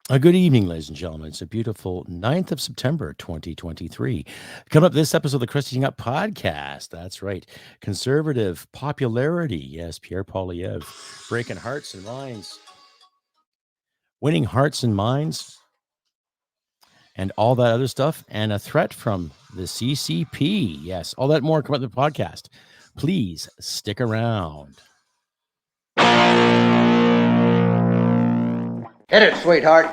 Good evening, ladies and gentlemen. It's a beautiful 9th of September, 2023. Coming up this episode of the Crusty podcast. That's right. Conservative popularity. Yes, Pierre Poilievre breaking hearts and minds, winning hearts and minds, and all that other stuff. And a threat from the CCP. Yes, all that more come up in the podcast. Please stick around. Hit it, sweetheart.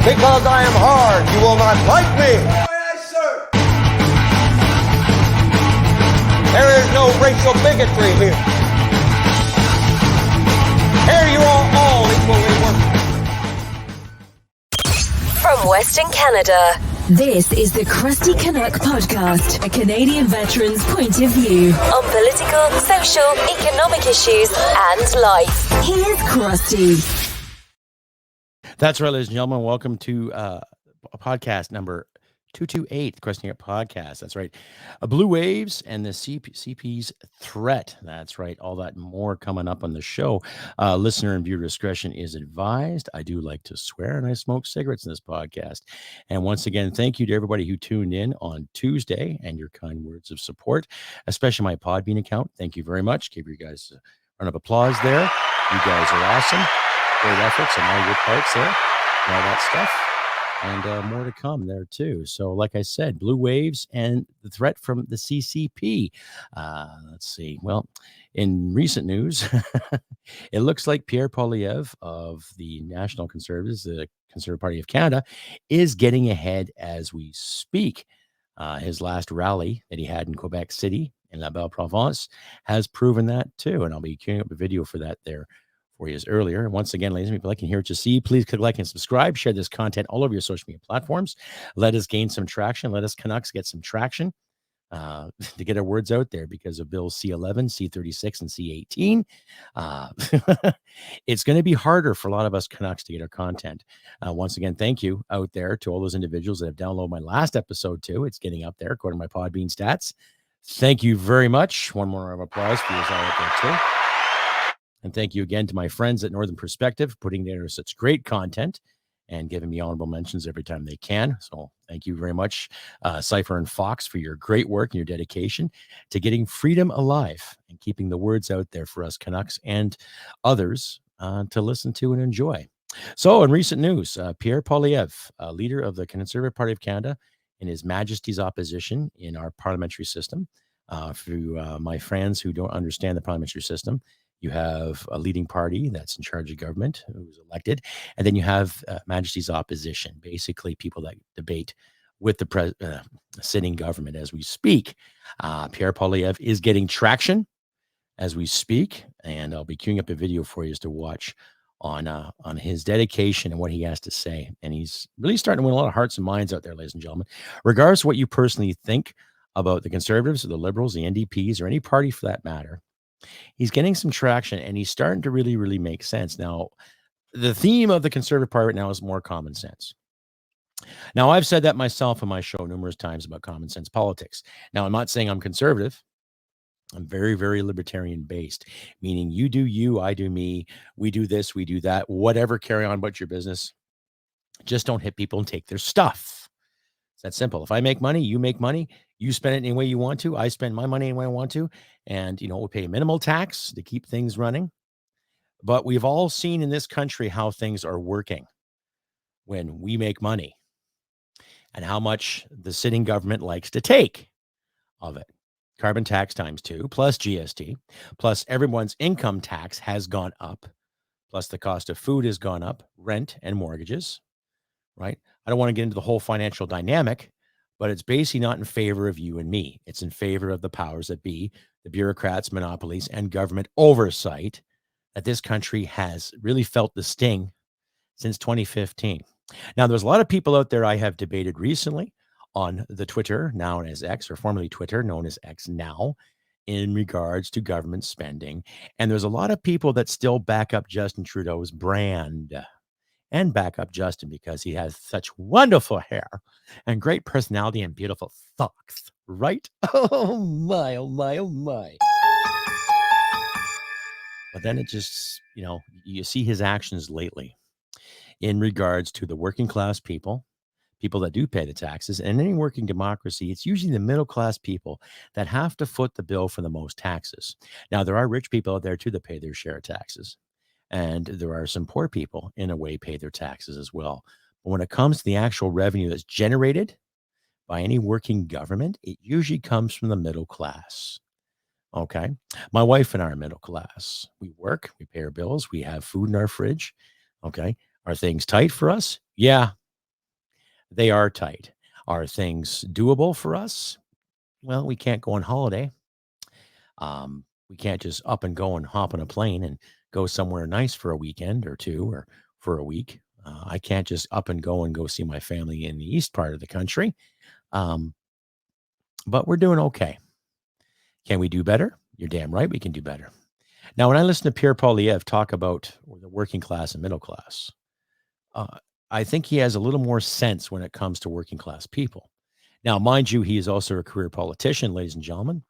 Because I am hard, you will not like me. Yes, sir. There is no racial bigotry here. Here you are all equally worthless. From Western Canada, this is the Crusty Canuck podcast, a Canadian veteran's point of view on political, social, economic issues, and life. Here's Crusty. That's right, ladies and gentlemen. Welcome to podcast number 228, the Crusty podcast. That's right. Blue Waves and the CP's threat. That's right. All that and more coming up on the show. Listener and viewer discretion is advised. I do like to swear, and I smoke cigarettes in this podcast. And once again, thank you to everybody who tuned in on Tuesday and your kind words of support, especially my Podbean account. Thank you very much. Give you guys a round of applause there. You guys are awesome. Great efforts and all your parts there and all that stuff. And more to come there too. So like I said, Blue Waves and the threat from the CCP. Let's see. Well, in recent news, it looks like Pierre Poilievre of the National Conservatives, the Conservative Party of Canada, is getting ahead as we speak. His last rally that he had in Quebec City in La Belle Province has proven that too. And I'll be queuing up a video for that there for you earlier. And once again, ladies and people, I can hear what you see. Please click like and subscribe. Share this content all over your social media platforms. Let us gain some traction. Let us Canucks get some traction to get our words out there because of Bill C11, C36, and C18. It's going to be harder for a lot of us Canucks to get our content. Once again, thank you out there to all those individuals that have downloaded my last episode too. It's getting up there according to my Podbean stats. Thank you very much. One more round of applause for you all out there too. And thank you again to my friends at Northern Perspective putting together such great content and giving me honorable mentions every time they can. So thank you very much, Cypher and Fox, for your great work and your dedication to getting freedom alive and keeping the words out there for us Canucks and others to listen to and enjoy. So in recent news, Pierre Poilievre, leader of the Conservative Party of Canada, in His Majesty's opposition in our parliamentary system. For my friends who don't understand the parliamentary system, you have a leading party that's in charge of government who's elected, and then you have Majesty's opposition, basically people that debate with the sitting government as we speak. Pierre Poilievre is getting traction as we speak, and I'll be queuing up a video for you to watch on his dedication and what he has to say. And he's really starting to win a lot of hearts and minds out there, ladies and gentlemen. Regardless of what you personally think about the Conservatives or the Liberals, the NDPs, or any party for that matter, he's getting some traction and he's starting to really, really make sense. Now, the theme of the Conservative Party right now is more common sense. Now, I've said that myself on my show numerous times about common sense politics. Now, I'm not saying I'm conservative. I'm very, very libertarian based, meaning you do you, I do me, we do this, we do that, whatever, carry on about your business. Just don't hit people and take their stuff. It's that simple. If I make money, you make money. You spend it any way you want to. I spend my money any way I want to. And, we pay minimal tax to keep things running. But we've all seen in this country how things are working when we make money and how much the sitting government likes to take of it. Carbon tax times 2, plus GST, plus everyone's income tax has gone up, plus the cost of food has gone up, rent and mortgages, right? I don't want to get into the whole financial dynamic, but it's basically not in favor of you and me. It's in favor of the powers that be, the bureaucrats, monopolies, and government oversight that this country has really felt the sting since 2015. Now, there's a lot of people out there I have debated recently on the Twitter, now known as X, or formerly Twitter, known as X now, in regards to government spending. And there's a lot of people that still back up Justin Trudeau's brand and back up Justin because he has such wonderful hair and great personality and beautiful thoughts, right? Oh my, oh my, oh my. But then it just, you see his actions lately. in regards to the working class people that do pay the taxes. And in any working democracy, it's usually the middle class people that have to foot the bill for the most taxes. Now, there are rich people out there too that pay their share of taxes. And there are some poor people, in a way, pay their taxes as well. But when it comes to the actual revenue that's generated by any working government, it usually comes from the middle class. Okay. My wife and I are middle class. We work, we pay our bills, we have food in our fridge. Okay. Are things tight for us? Yeah, they are tight. Are things doable for us? Well, we can't go on holiday. We can't just up and go and hop on a plane and go somewhere nice for a weekend or two or for a week. I can't just up and go see my family in the east part of the country. Um, but we're doing okay. Can we do better? You're damn right we can do better. Now, when I listen to Pierre Poilievre talk about the working class and middle class, I think he has a little more sense when it comes to working class people. Now, mind you, he is also a career politician, ladies and gentlemen.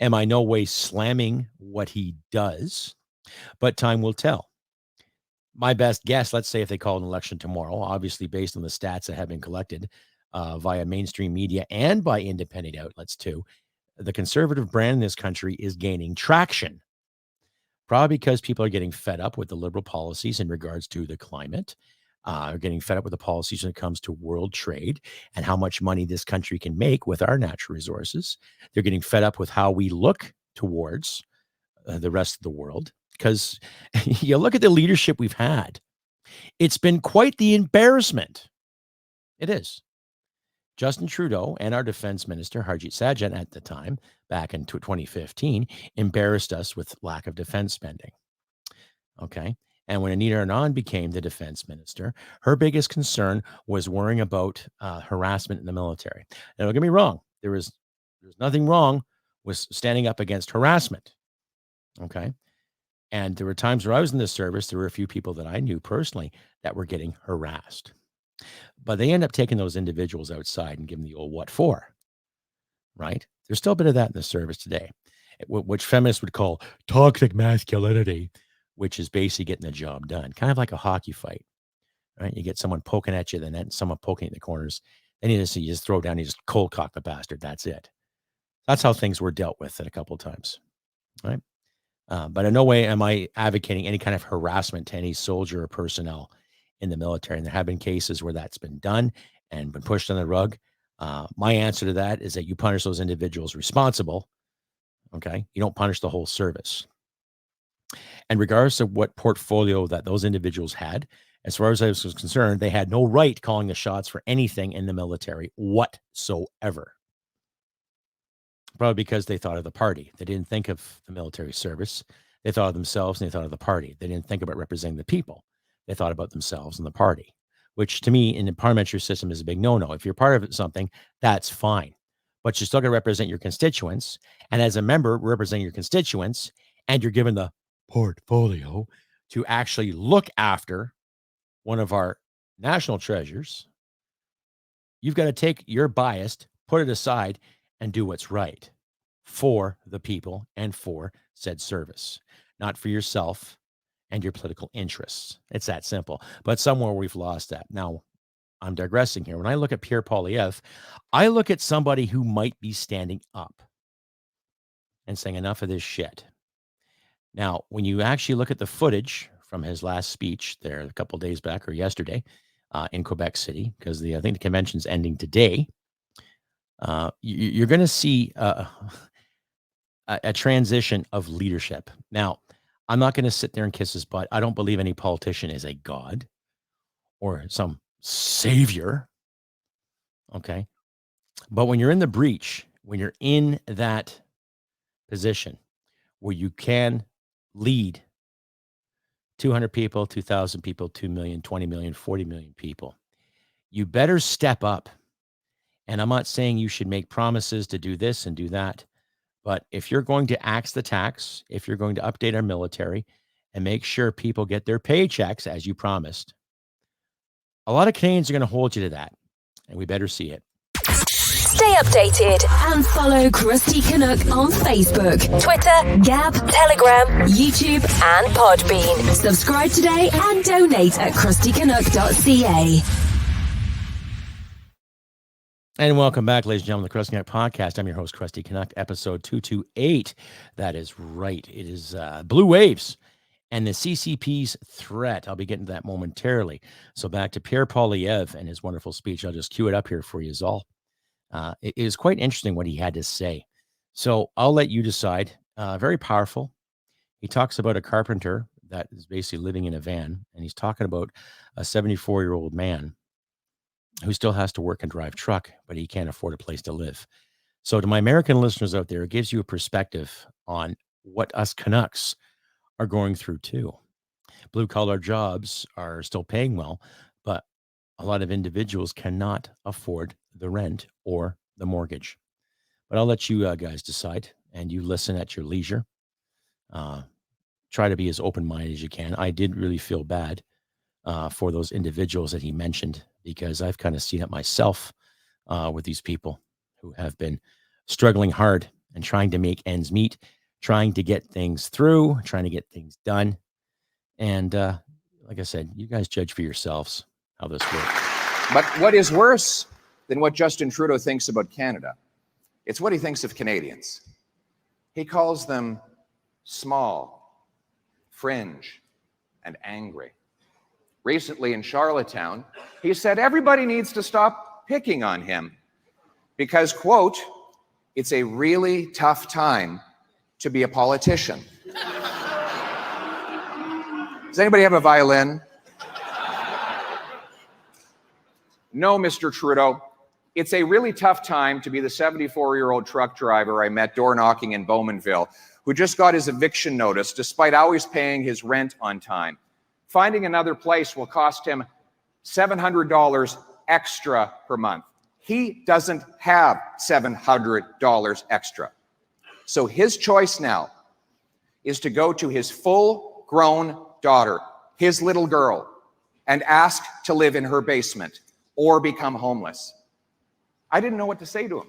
Am I no way slamming what he does? But time will tell. My best guess, let's say if they call an election tomorrow, obviously based on the stats that have been collected via mainstream media and by independent outlets too, the conservative brand in this country is gaining traction. Probably because people are getting fed up with the liberal policies in regards to the climate, are getting fed up with the policies when it comes to world trade and how much money this country can make with our natural resources. They're getting fed up with how we look towards the rest of the world. Because you look at the leadership we've had, it's been quite the embarrassment. It is. Justin Trudeau and our defense minister, Harjit Sajjan, at the time, back in 2015, embarrassed us with lack of defense spending. Okay. And when Anita Anand became the defense minister, her biggest concern was worrying about harassment in the military. Now, don't get me wrong. There's nothing wrong with standing up against harassment. Okay. And there were times where I was in the service, there were a few people that I knew personally that were getting harassed. But they end up taking those individuals outside and giving the old what for, right? There's still a bit of that in the service today, which feminists would call toxic masculinity, which is basically getting the job done, kind of like a hockey fight, right? You get someone poking at you, the net, and someone poking at the corners. Then you just throw down, you just cold cock the bastard. That's it. That's how things were dealt with a couple of times, right? But in no way am I advocating any kind of harassment to any soldier or personnel in the military. And there have been cases where that's been done and been pushed on the rug. My answer to that is that you punish those individuals responsible. Okay. You don't punish the whole service. And regardless of what portfolio that those individuals had, as far as I was concerned, they had no right calling the shots for anything in the military whatsoever. Probably because they thought of the party. They didn't think of the military service. They thought of themselves and they thought of the party. They didn't think about representing the people. They thought about themselves and the party, which to me in the parliamentary system is a big no-no. If you're part of something, that's fine. But you're still going to represent your constituents. And as a member representing your constituents, and you're given the portfolio to actually look after one of our national treasures, you've got to take your bias, put it aside, and do what's right for the people and for said service, not for yourself and your political interests. It's that simple. But somewhere we've lost that. Now, I'm digressing here. When I look at Pierre Poilievre, I look at somebody who might be standing up and saying enough of this shit. Now, when you actually look at the footage from his last speech there a couple of days back or yesterday in Quebec City, because I think the convention's ending today, you're going to see a transition of leadership. Now, I'm not going to sit there and kiss his butt. I don't believe any politician is a god or some savior. Okay. But when you're in the breach, when you're in that position where you can lead 200 people, 2,000 people, 2 million, 20 million, 40 million people, you better step up. And I'm not saying you should make promises to do this and do that. But if you're going to axe the tax, if you're going to update our military and make sure people get their paychecks as you promised, a lot of Canadians are going to hold you to that. And we better see it. Stay updated and follow Crusty Canuck on Facebook, Twitter, Gab, Telegram, YouTube, and Podbean. Subscribe today and donate at crustycanuck.ca. And welcome back, ladies and gentlemen, to the Crusty Canuck Podcast. I'm your host, Crusty Canuck, episode 228. That is right. It is Blue Waves and the CCP's threat. I'll be getting to that momentarily. So back to Pierre Poilievre and his wonderful speech. I'll just cue it up here for you all. It is quite interesting what he had to say. So I'll let you decide. Very powerful. He talks about a carpenter that is basically living in a van, and he's talking about a 74-year-old man who still has to work and drive truck, but he can't afford a place to live. So to my American listeners out there, it gives you a perspective on what us Canucks are going through too. Blue-collar jobs are still paying well, but a lot of individuals cannot afford the rent or the mortgage. But I'll let you guys decide, and you listen at your leisure. Try to be as open-minded as you can. I did really feel bad for those individuals that he mentioned, because I've kind of seen it myself with these people who have been struggling hard and trying to make ends meet, trying to get things through, trying to get things done. And like I said, you guys judge for yourselves how this works. But what is worse than what Justin Trudeau thinks about Canada? It's what he thinks of Canadians. He calls them small, fringe, and angry. Recently in Charlottetown, he said everybody needs to stop picking on him because, quote, it's a really tough time to be a politician. Does anybody have a violin? No, Mr. Trudeau. It's a really tough time to be the 74-year-old truck driver I met door knocking in Bowmanville, who just got his eviction notice despite always paying his rent on time. Finding another place will cost him $700 extra per month. He doesn't have $700 extra. So his choice now is to go to his full-grown daughter, his little girl, and ask to live in her basement or become homeless. I didn't know what to say to him.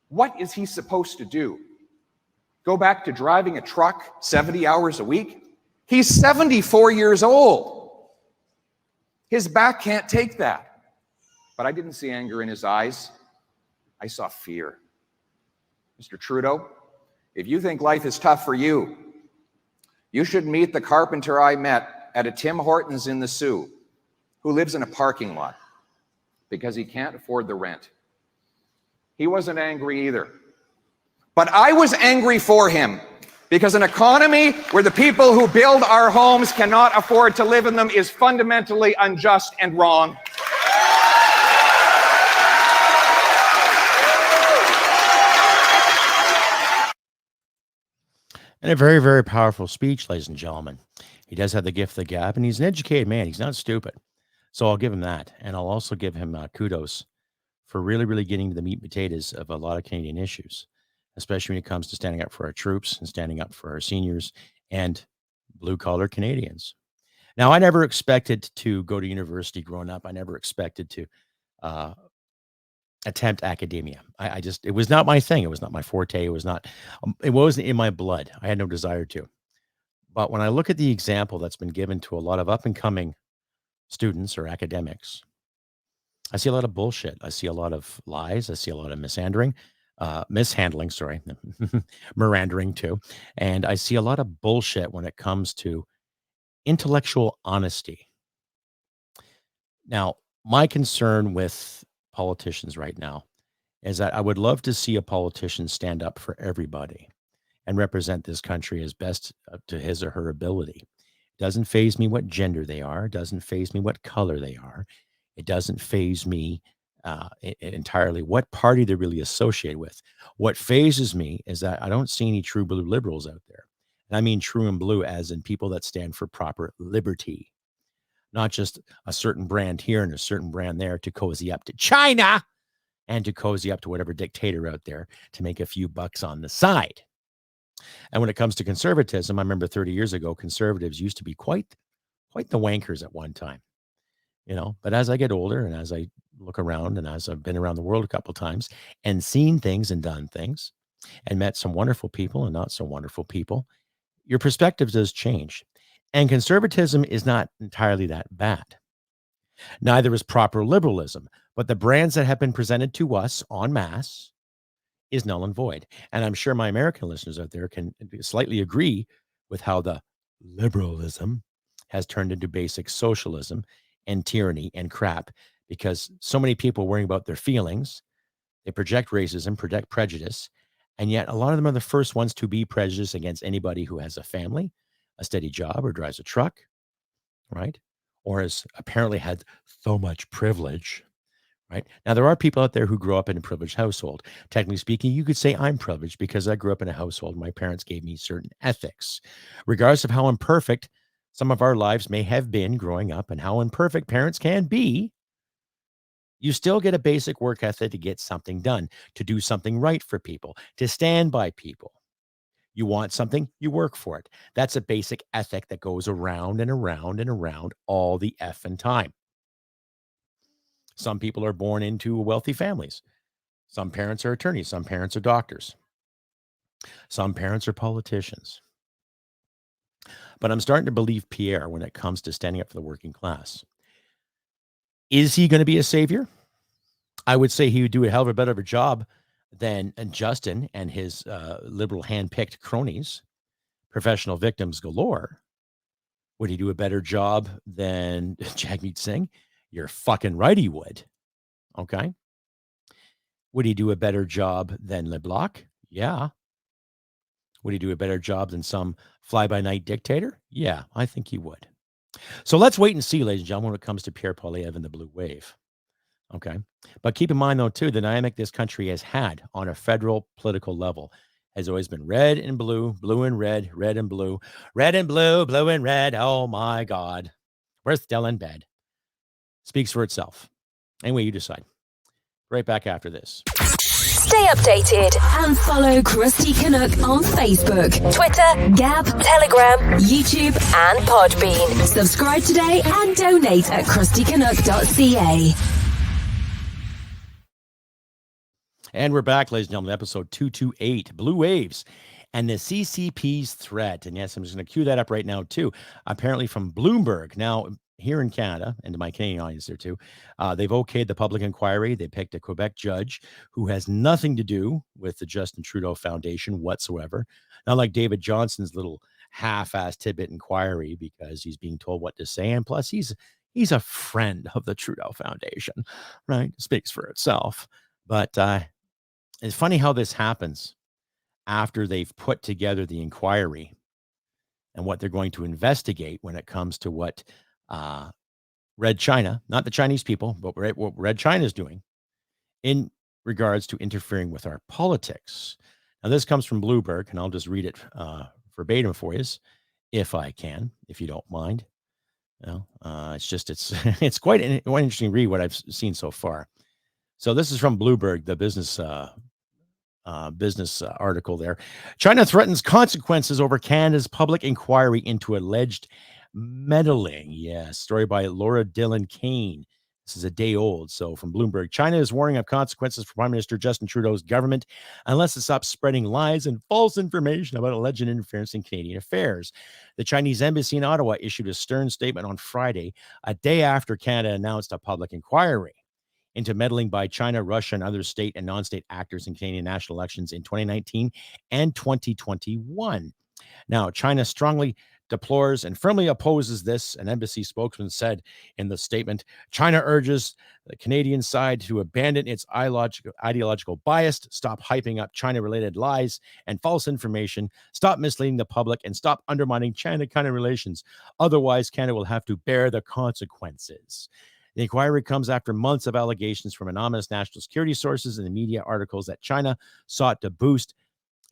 What is he supposed to do? Go back to driving a truck 70 hours a week? He's 74 years old. His back can't take that. But I didn't see anger in his eyes. I saw fear. Mr. Trudeau, if you think life is tough for you, you should meet the carpenter I met at a Tim Hortons in the Sioux, who lives in a parking lot because he can't afford the rent. He wasn't angry either. But I was angry for him, because an economy where the people who build our homes cannot afford to live in them is fundamentally unjust and wrong. And a very, very powerful speech, ladies and gentlemen. He does have the gift of the gab, and he's an educated man. He's not stupid. So I'll give him that. And I'll also give him kudos for really, really getting to the meat and potatoes of a lot of Canadian issues, especially when it comes to standing up for our troops and standing up for our seniors and blue-collar Canadians. Now, I never expected to go to university growing up. I never expected to attempt academia. It was not my thing. It was not my forte. It wasn't in my blood. I had no desire to. But when I look at the example that's been given to a lot of up-and-coming students or academics, I see a lot of bullshit. I see a lot of lies. I see a lot of mishandling, mirandering too. And I see a lot of bullshit when it comes to intellectual honesty. Now, my concern with politicians right now is that I would love to see a politician stand up for everybody and represent this country as best to his or her ability. It doesn't faze me what gender they are. It doesn't faze me what color they are. It doesn't faze me entirely what party they're really associated with. What phases me is that I don't see any true blue liberals out there. And I mean true and blue as in people that stand for proper liberty, not just a certain brand here and a certain brand there to cozy up to China and to cozy up to whatever dictator out there to make a few bucks on the side. And when it comes to conservatism, I remember 30 years ago, conservatives used to be quite the wankers at one time, but as I get older and as I look around, and as I've been around the world a couple of times and seen things and done things and met some wonderful people and not so wonderful people, your perspective does change. And conservatism is not entirely that bad. Neither is proper liberalism, but the brands that have been presented to us en masse is null and void. And I'm sure my American listeners out there can slightly agree with how the liberalism has turned into basic socialism and tyranny and crap, because so many people worrying about their feelings, they project racism, project prejudice, and yet a lot of them are the first ones to be prejudiced against anybody who has a family, a steady job, or drives a truck, right? Or has apparently had so much privilege, right? Now, there are people out there who grew up in a privileged household. Technically speaking, you could say I'm privileged because I grew up in a household. My parents gave me certain ethics. Regardless of how imperfect some of our lives may have been growing up and how imperfect parents can be, you still get a basic work ethic to get something done, to do something right for people, to stand by people. You want something, you work for it. That's a basic ethic that goes around and around and around all the effing time. Some people are born into wealthy families. Some parents are attorneys. Some parents are doctors. Some parents are politicians. But I'm starting to believe Pierre when it comes to standing up for the working class. Is he going to be a savior? I would say he would do a hell of a better job than Justin and his liberal hand-picked cronies, professional victims galore. Would he do a better job than Jagmeet Singh? You're fucking right he would. Okay. Would he do a better job than LeBlanc? Yeah. Would he do a better job than some fly-by-night dictator? Yeah, I think he would. So let's wait and see, ladies and gentlemen, when it comes to Pierre Poilievre and the Blue Wave. Okay. But keep in mind, though, too, the dynamic this country has had on a federal political level has always been red and blue, blue and red, red and blue, red and blue, blue and red. Oh, my God. We're still in bed. Speaks for itself. Anyway, you decide. Right back after this. Stay updated and follow Crusty Canuck on Facebook, Twitter, Gab, Telegram, YouTube, and Podbean. Subscribe today and donate at crustycanuck.ca. And we're back, ladies and gentlemen, episode 228, Blue Waves and the CCP's threat. And yes, I'm just going to cue that up right now, too. Apparently from Bloomberg. Now, here in Canada, and to my Canadian audience there, too, they've okayed the public inquiry. They picked a Quebec judge who has nothing to do with the Justin Trudeau Foundation whatsoever. Not like David Johnson's little half-assed tidbit inquiry because he's being told what to say. And plus, he's a friend of the Trudeau Foundation, right? Speaks for itself. But it's funny how this happens after they've put together the inquiry and what they're going to investigate when it comes to what Red China, not the Chinese people, but what Red China is doing in regards to interfering with our politics. Now, this comes from Bloomberg, and I'll just read it verbatim for you, if I can, if you don't mind. It's quite an interesting read what I've seen so far. So this is from Bloomberg, the business article there. China threatens consequences over Canada's public inquiry into alleged meddling. Yes, story by Laura Dillon Kane. This is a day old. So from Bloomberg, China is warning of consequences for Prime Minister Justin Trudeau's government unless it stops spreading lies and false information about alleged interference in Canadian affairs. The Chinese embassy in Ottawa issued a stern statement on Friday, a day after Canada announced a public inquiry into meddling by China, Russia, and other state and non-state actors in Canadian national elections in 2019 and 2021. Now, China strongly deplores and firmly opposes this. An embassy spokesman said in the statement, China urges the Canadian side to abandon its ideological bias, stop hyping up China-related lies and false information, stop misleading the public, and stop undermining China-Canada relations. Otherwise, Canada will have to bear the consequences. The inquiry comes after months of allegations from anonymous national security sources and the media articles that China sought to boost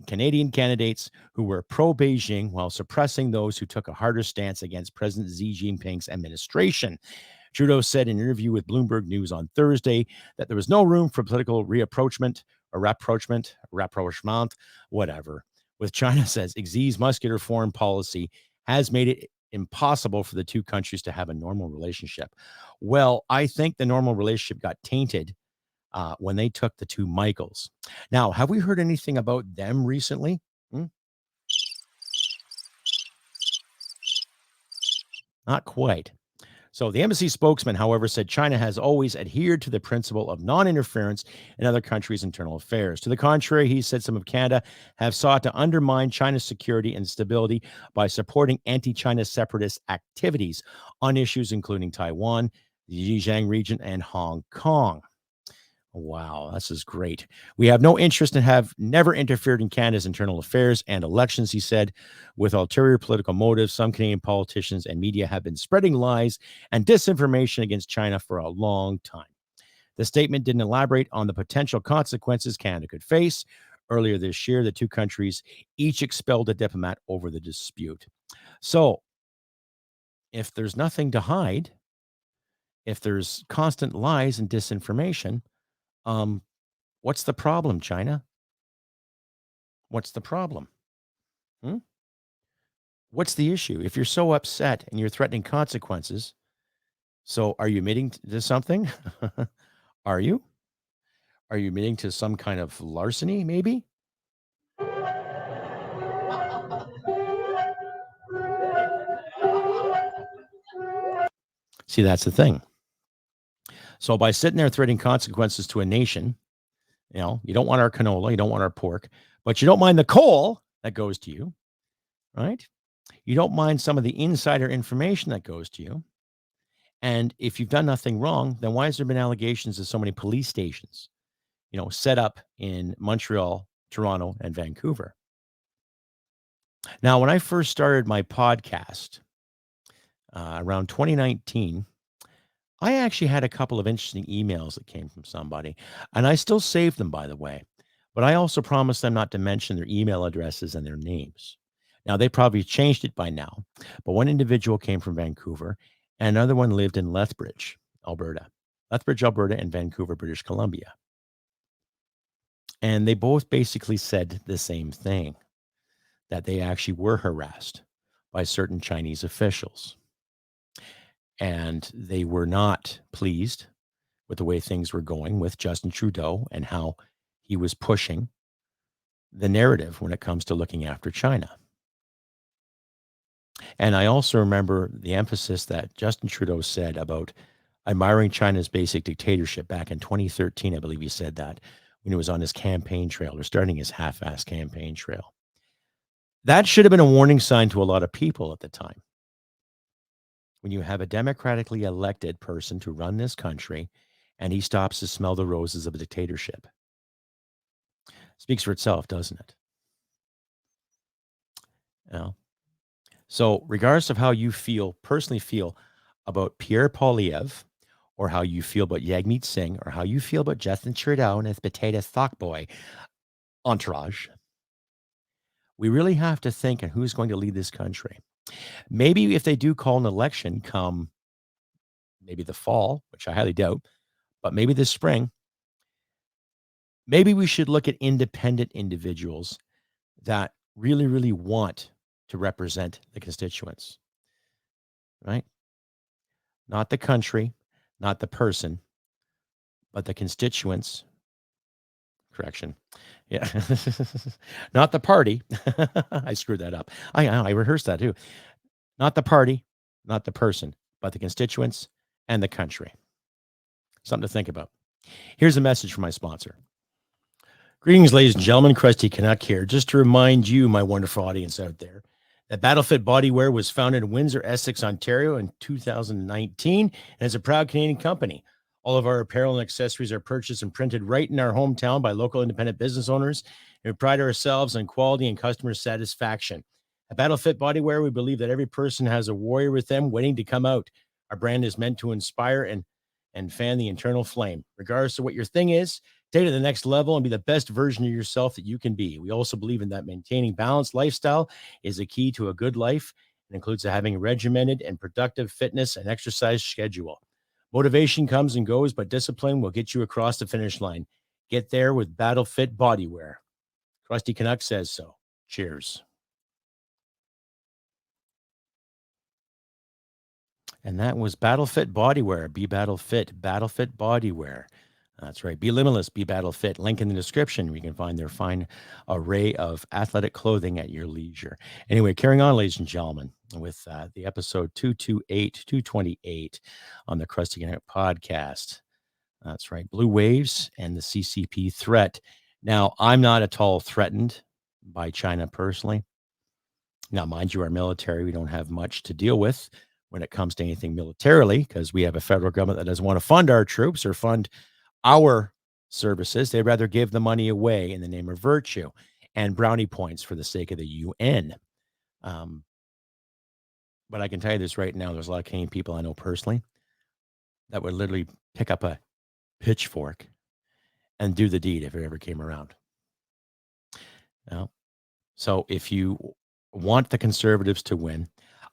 Canadian candidates who were pro-Beijing while suppressing those who took a harder stance against President Xi Jinping's administration. Trudeau said in an interview with Bloomberg News on Thursday that there was no room for political rapprochement, whatever, with China, says Xi's muscular foreign policy has made it impossible for the two countries to have a normal relationship. Well, I think the normal relationship got tainted when they took the two Michaels. Now, have we heard anything about them recently? Not quite. So the embassy spokesman, however, said China has always adhered to the principle of non-interference in other countries' internal affairs. To the contrary, he said some of Canada have sought to undermine China's security and stability by supporting anti-China separatist activities on issues including Taiwan, the Xinjiang region, and Hong Kong. Wow, this is great. We have no interest and have never interfered in Canada's internal affairs and elections, he said. With ulterior political motives, some Canadian politicians and media have been spreading lies and disinformation against China for a long time. The statement didn't elaborate on the potential consequences Canada could face. Earlier this year, the two countries each expelled a diplomat over the dispute. So, if there's nothing to hide, if there's constant lies and disinformation, what's the problem, China? What's the problem? What's the issue? If you're so upset and you're threatening consequences, so are you admitting to something? Are you? Are you admitting to some kind of larceny, maybe? See, that's the thing. So by sitting there threatening consequences to a nation, you don't want our canola, you don't want our pork, but you don't mind the coal that goes to you, right? You don't mind some of the insider information that goes to you. And if you've done nothing wrong, then why has there been allegations of so many police stations, set up in Montreal, Toronto, and Vancouver? Now, when I first started my podcast around 2019, I actually had a couple of interesting emails that came from somebody, and I still saved them, by the way. But I also promised them not to mention their email addresses and their names. Now, they probably changed it by now, but one individual came from Vancouver, and another one lived in Lethbridge, Alberta, and Vancouver, British Columbia. And they both basically said the same thing, that they actually were harassed by certain Chinese officials. And they were not pleased with the way things were going with Justin Trudeau and how he was pushing the narrative when it comes to looking after China. And I also remember the emphasis that Justin Trudeau said about admiring China's basic dictatorship back in 2013. I believe he said that when he was on his campaign trail, or starting his half-assed campaign trail. That should have been a warning sign to a lot of people at the time. When you have a democratically elected person to run this country and he stops to smell the roses of a dictatorship. Speaks for itself, doesn't it? So regardless of how you personally feel about Pierre Poilievre, or how you feel about Jagmeet Singh, or how you feel about Justin Trudeau and his potato sock boy entourage, we really have to think on who's going to lead this country. Maybe if they do call an election come maybe the fall, which I highly doubt, but maybe this spring, maybe we should look at independent individuals that really, really want to represent the constituents, right? Not the country, not the person, but the constituents. Correction. Yeah. Not the party. I screwed that up. I rehearsed that too. Not the party, not the person, but the constituents and the country. Something to think about. Here's a message from my sponsor. Greetings, ladies and gentlemen. Crusty Canuck here. Just to remind you, my wonderful audience out there, that Battlefit Bodywear was founded in Windsor, Essex, Ontario in 2019 and is a proud Canadian company. All of our apparel and accessories are purchased and printed right in our hometown by local independent business owners. And we pride ourselves on quality and customer satisfaction. At Battlefit Bodywear, we believe that every person has a warrior with them waiting to come out. Our brand is meant to inspire and fan the internal flame. Regardless of what your thing is, take it to the next level and be the best version of yourself that you can be. We also believe in that maintaining balanced lifestyle is a key to a good life. It includes having a regimented and productive fitness and exercise schedule. Motivation comes and goes, but discipline will get you across the finish line. Get there with Battlefit Bodywear. Crusty Canuck says so. Cheers. And that was Battle Fit Bodywear. Be Battle Fit. Battle Fit Bodywear. That's right. Be limitless. Be Battle Fit. Link in the description where you can find their fine array of athletic clothing at your leisure. Anyway, carrying on, ladies and gentlemen, with the episode 228 on the Crusty Canuck podcast. That's right. Blue Waves and the CCP threat. Now, I'm not at all threatened by China personally. Now, mind you, our military, we don't have much to deal with when it comes to anything militarily because we have a federal government that doesn't want to fund our troops or fund our services. They'd rather give the money away in the name of virtue and brownie points for the sake of the UN. But I can tell you this right now, there's a lot of Canadian people I know personally that would literally pick up a pitchfork and do the deed if it ever came around. So if you want the Conservatives to win,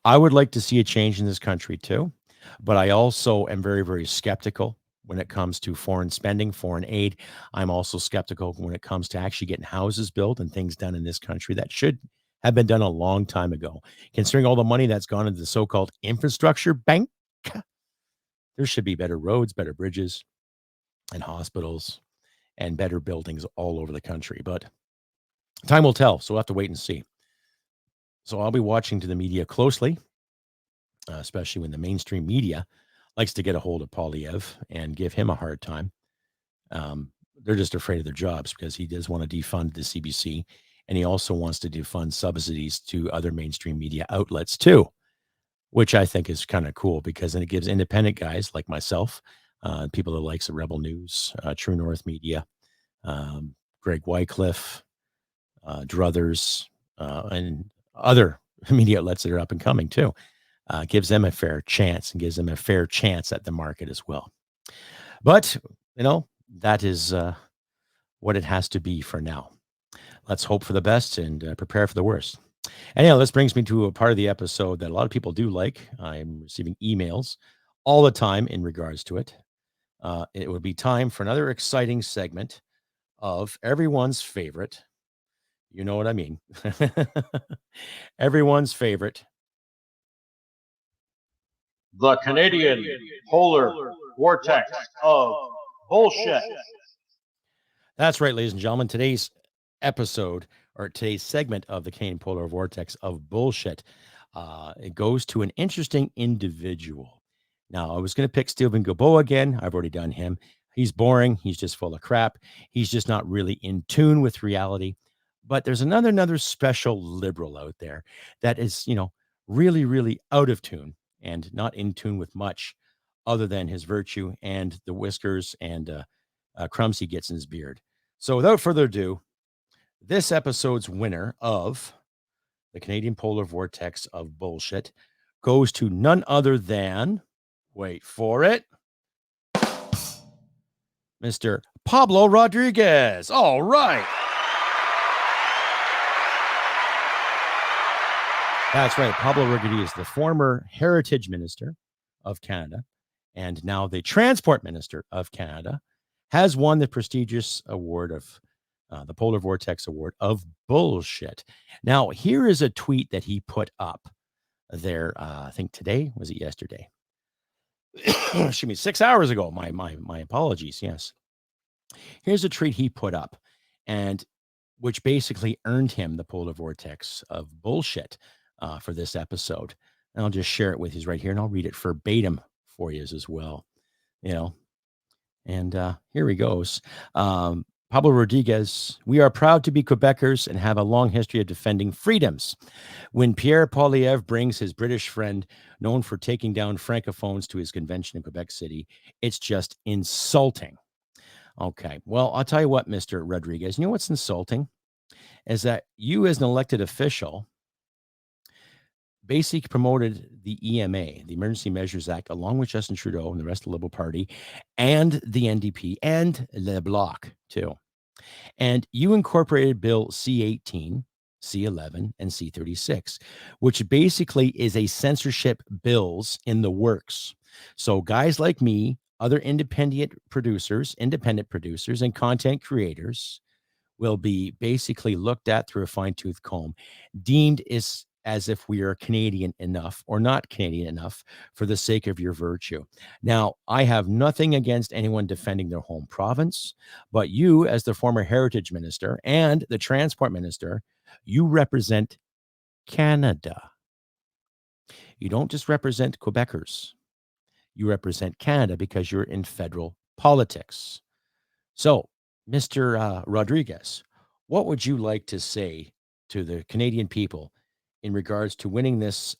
I would like to see a change in this country too. But I also am very, very skeptical when it comes to foreign spending, foreign aid. I'm also skeptical when it comes to actually getting houses built and things done in this country that should have been done a long time ago. Considering all the money that's gone into the so-called infrastructure bank, there should be better roads, better bridges, and hospitals, and better buildings all over the country. But time will tell, so we'll have to wait and see. So I'll be watching to the media closely, especially when the mainstream media likes to get a hold of Poilievre and give him a hard time. They're just afraid of their jobs because he does want to defund the CBC, and he also wants to defund subsidies to other mainstream media outlets too, which I think is kind of cool because then it gives independent guys like myself, people that likes of Rebel News, True North Media, Greg Wycliffe, Druthers, and other media outlets that are up and coming too. Gives them a fair chance and gives them a fair chance at the market as well. But, that is what it has to be for now. Let's hope for the best and prepare for the worst. Anyhow, this brings me to a part of the episode that a lot of people do like. I'm receiving emails all the time in regards to it. It would be time for another exciting segment of everyone's favorite. You know what I mean. Everyone's favorite. The Canadian Polar Vortex of Bullshit. That's right, ladies and gentlemen. Today's episode or today's segment of the Canadian Polar Vortex of Bullshit, it goes to an interesting individual. Now, I was going to pick Stephen Guilbeault again. I've already done him. He's boring. He's just full of crap. He's just not really in tune with reality. But there's another special liberal out there that is, really, really out of tune and not in tune with much other than his virtue and the whiskers and crumbs he gets in his beard. So without further ado, this episode's winner of the Canadian Polar Vortex of Bullshit goes to none other than, wait for it, Mr. Pablo Rodriguez. All right. That's right. Pablo Rodriguez, the former Heritage Minister of Canada and now the Transport Minister of Canada, has won the prestigious award of the Polar Vortex Award of Bullshit. Now, here is a tweet that he put up there. I think today, was it yesterday? Excuse me, 6 hours ago. My apologies. Yes. Here's a tweet he put up, and which basically earned him the Polar Vortex of Bullshit for this episode. And I'll just share it with you right here, and I'll read it verbatim for you as well. And here he goes. Pablo Rodriguez, we are proud to be Quebecers and have a long history of defending freedoms. When Pierre Poilievre brings his British friend, known for taking down Francophones, to his convention in Quebec City, it's just insulting. Okay, well, I'll tell you what, Mr. Rodriguez, you know what's insulting? Is that you as an elected official basically promoted the EMA, the Emergency Measures Act, along with Justin Trudeau and the rest of the Liberal Party and the NDP and Le Bloc too. And you incorporated Bill C-18, C-11, and C-36, which basically is a censorship bills in the works. So guys like me, other independent producers and content creators will be basically looked at through a fine-tooth comb, deemed as if we are Canadian enough or not Canadian enough for the sake of your virtue. Now, I have nothing against anyone defending their home province, but you, as the former heritage minister and the transport minister, you represent Canada. You don't just represent Quebecers. You represent Canada because you're in federal politics. So, Mr. Rodriguez, what would you like to say to the Canadian people in regards to winning this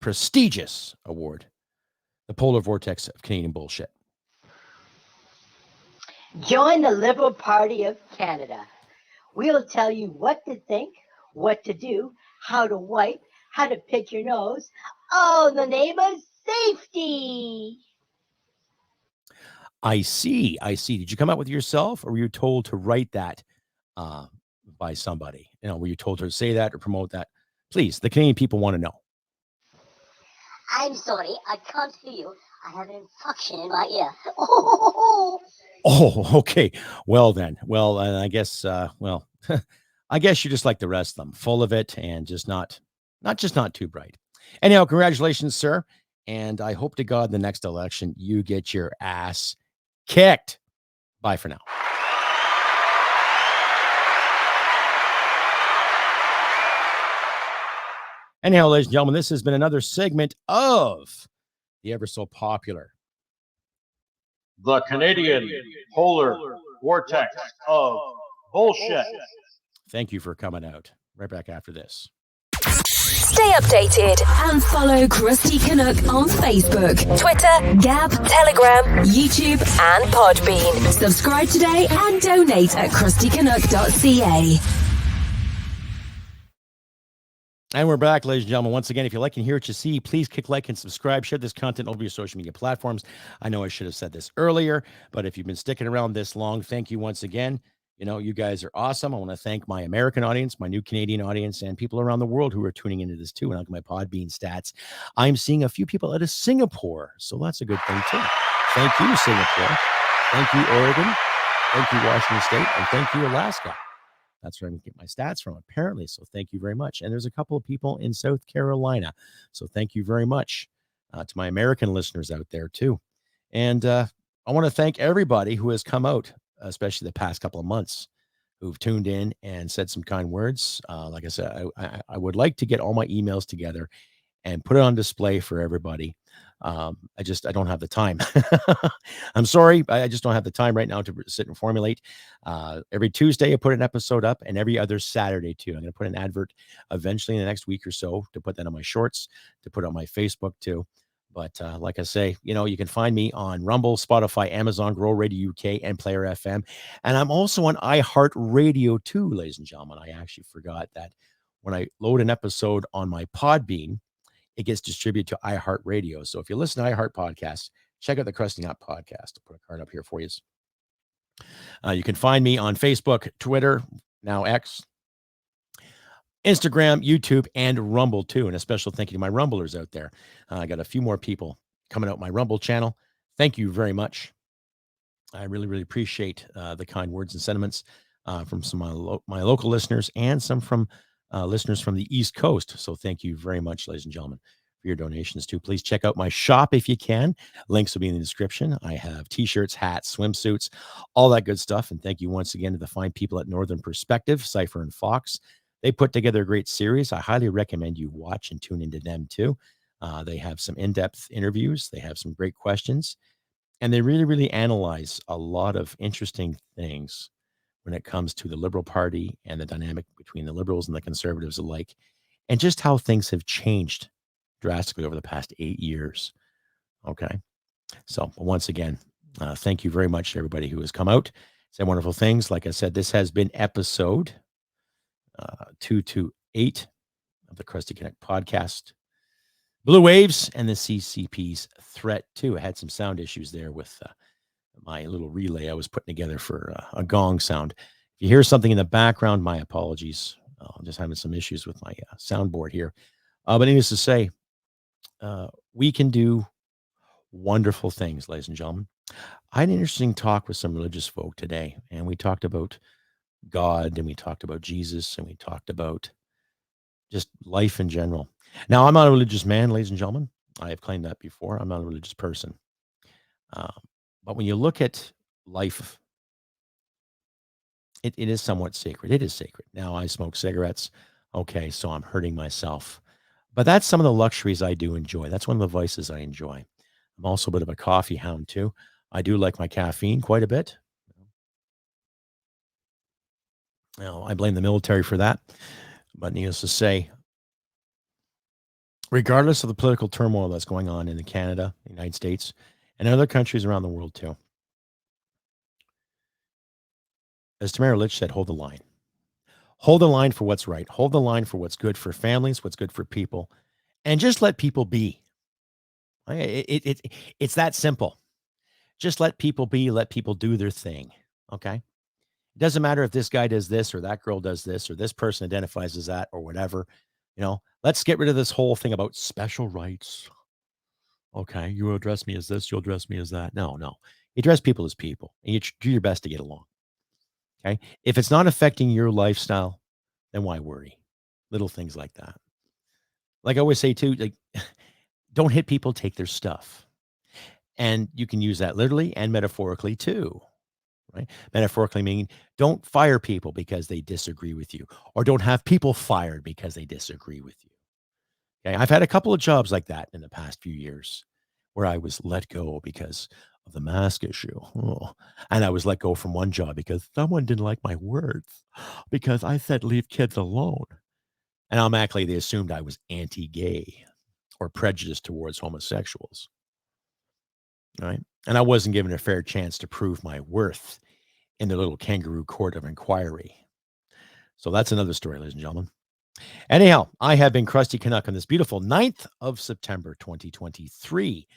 prestigious award, the Polar Vortex of Canadian Bullshit? Join the Liberal Party of Canada. We'll tell you what to think, what to do, how to wipe, how to pick your nose, all in the name of safety. I see. Did you come up with it yourself, or were you told to write that by somebody? Were you told to say that or promote that? Please, the Canadian people want to know. I'm sorry, I can't hear you. I have an infection in my ear. Oh, okay. Well then. Well, I guess. I guess you're just like the rest of them, full of it and just not too bright. Anyhow, congratulations, sir. And I hope to God the next election you get your ass kicked. Bye for now. Anyhow, ladies and gentlemen, this has been another segment of the ever so popular The Canadian Polar Vortex of Bullshit. Thank you for coming out. Right back after this. Stay updated and follow Crusty Canuck on Facebook, Twitter, Gab, Telegram, YouTube, and Podbean. Subscribe today and donate at crustycanuck.ca. And we're back, ladies and gentlemen. Once again, if you like and hear what you see, please click like and subscribe. Share this content over your social media platforms. I know I should have said this earlier, but if you've been sticking around this long, thank you once again. You guys are awesome. I want to thank my American audience, my new Canadian audience, and people around the world who are tuning into this too. And look at my Podbean stats. I'm seeing a few people out of Singapore, so that's a good thing too. Thank you, Singapore. Thank you, Oregon. Thank you, Washington State. And thank you, Alaska. That's where I get my stats from, apparently. So thank you very much. And there's a couple of people in South Carolina. So thank you very much to my American listeners out there too. And I want to thank everybody who has come out, especially the past couple of months, who've tuned in and said some kind words. Like I said, I would like to get all my emails together and put it on display for everybody. I don't have the time. I'm sorry. I just don't have the time right now to sit and formulate. Every Tuesday, I put an episode up, and every other Saturday too. I'm going to put an advert eventually in the next week or so to put that on my shorts, to put on my Facebook too. But like I say, you can find me on Rumble, Spotify, Amazon, Grow Radio UK, and Player FM. And I'm also on iHeartRadio too, ladies and gentlemen. I actually forgot that when I load an episode on my Podbean, it gets distributed to iHeartRadio. So if you listen to iHeart Podcasts, check out the Crusty Nut Podcast. I'll put a card up here for you. You can find me on Facebook, Twitter, now X, Instagram, YouTube, and Rumble too. And a special thank you to my Rumblers out there. I got a few more people coming out my Rumble channel. Thank you very much. I really, really appreciate the kind words and sentiments from some of my local listeners and some from listeners from the East Coast. So thank you very much, ladies and gentlemen, for your donations too. Please check out my shop if you can. Links will be in the description. I have t-shirts, hats, swimsuits, all that good stuff. And thank you once again to the fine people at Northern Perspective, Cypher and Fox. They put together a great series. I highly recommend you watch and tune into them too. They have some in-depth interviews. They have some great questions. And they really, really analyze a lot of interesting things when it comes to the Liberal Party and the dynamic between the Liberals and the Conservatives alike, and just how things have changed drastically over the past 8 years. Okay. So once again, thank you very much to everybody who has come out, said wonderful things. Like I said, this has been episode 228 of the Crusty Canuck podcast. Blue Waves and the CCP's threat too. I had some sound issues there with my little relay I was putting together for a gong sound. If you hear something in the background, my apologies. I'm just having some issues with my soundboard here. But needless to say, we can do wonderful things, ladies and gentlemen. I had an interesting talk with some religious folk today, and we talked about God, and we talked about Jesus, and we talked about just life in general. Now, I'm not a religious man, ladies and gentlemen. I have claimed that before. I'm not a religious person. But when you look at life, it is somewhat sacred. It is sacred. Now, I smoke cigarettes. Okay, so I'm hurting myself. But that's some of the luxuries I do enjoy. That's one of the vices I enjoy. I'm also a bit of a coffee hound, too. I do like my caffeine quite a bit. Now, I blame the military for that. But needless to say, regardless of the political turmoil that's going on in Canada, the United States, and other countries around the world, too, as Tamara Lich said, hold the line. Hold the line for what's right. Hold the line for what's good for families, what's good for people, and just let people be. It's that simple. Just let people be, let people do their thing, okay? It doesn't matter if this guy does this or that girl does this or this person identifies as that or whatever. Let's get rid of this whole thing about special rights. Okay, you will address me as this, you'll address me as that. No. You address people as people, and you do your best to get along. Okay? If it's not affecting your lifestyle, then why worry? Little things like that. Like I always say too, don't hit people, take their stuff. And you can use that literally and metaphorically too. Right? Metaphorically meaning don't fire people because they disagree with you, or don't have people fired because they disagree with you. Okay? I've had a couple of jobs like that in the past few years where I was let go because of the mask issue. And I was let go from one job because someone didn't like my words because I said leave kids alone. And automatically they assumed I was anti-gay or prejudiced towards homosexuals. Right? And I wasn't given a fair chance to prove my worth in the little kangaroo court of inquiry. So that's another story, ladies and gentlemen. Anyhow, I have been Crusty Canuck on this beautiful 9th of September, 2023.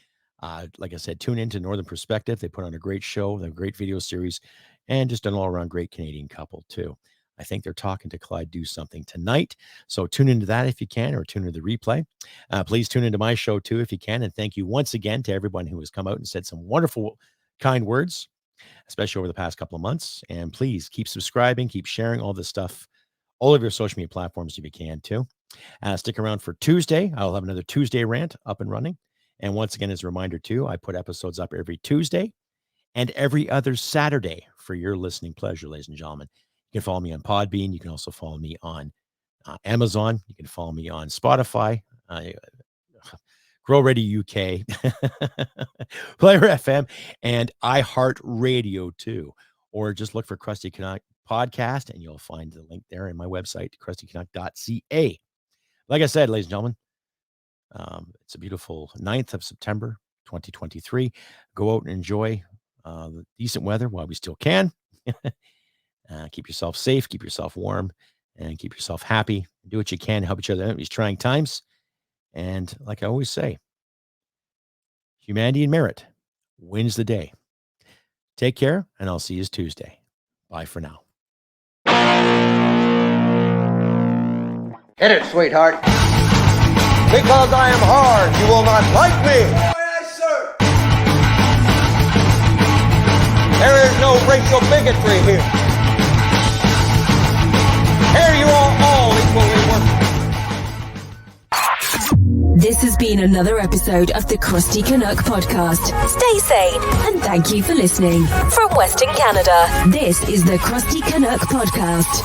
Like I said, tune into Northern Perspective. They put on a great show, they have a great video series, and just an all-around great Canadian couple, too. I think they're talking to Clyde Do Something tonight. So tune into that if you can, or tune into the replay. Please tune into my show, too, if you can. And thank you once again to everyone who has come out and said some wonderful, kind words, especially over the past couple of months. And please keep subscribing, keep sharing all this stuff, all of your social media platforms if you can, too. Stick around for Tuesday. I'll have another Tuesday rant up and running. And once again, as a reminder, too, I put episodes up every Tuesday and every other Saturday for your listening pleasure, ladies and gentlemen. You can follow me on Podbean. You can also follow me on Amazon. You can follow me on Spotify, Grow Ready UK, Player FM, and iHeartRadio, too. Or just look for Crusty Canuck Podcast, and you'll find the link there in my website, crustycanuck.ca. Like I said, ladies and gentlemen, it's a beautiful 9th of September, 2023. Go out and enjoy the decent weather while we still can. Keep yourself safe, keep yourself warm, and keep yourself happy. Do what you can to help each other out in these trying times. And like I always say, humanity and merit wins the day. Take care, and I'll see you Tuesday. Bye for now. Hit it, sweetheart. Because I am hard, you will not like me. Yes, sir. There is no racial bigotry here. Here you are all equally worth. This has been another episode of the Crusty Canuck Podcast. Stay sane and thank you for listening. From Western Canada, this is the Crusty Canuck Podcast.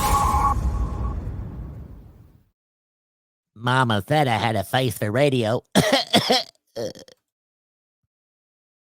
Mama said I had a face for radio.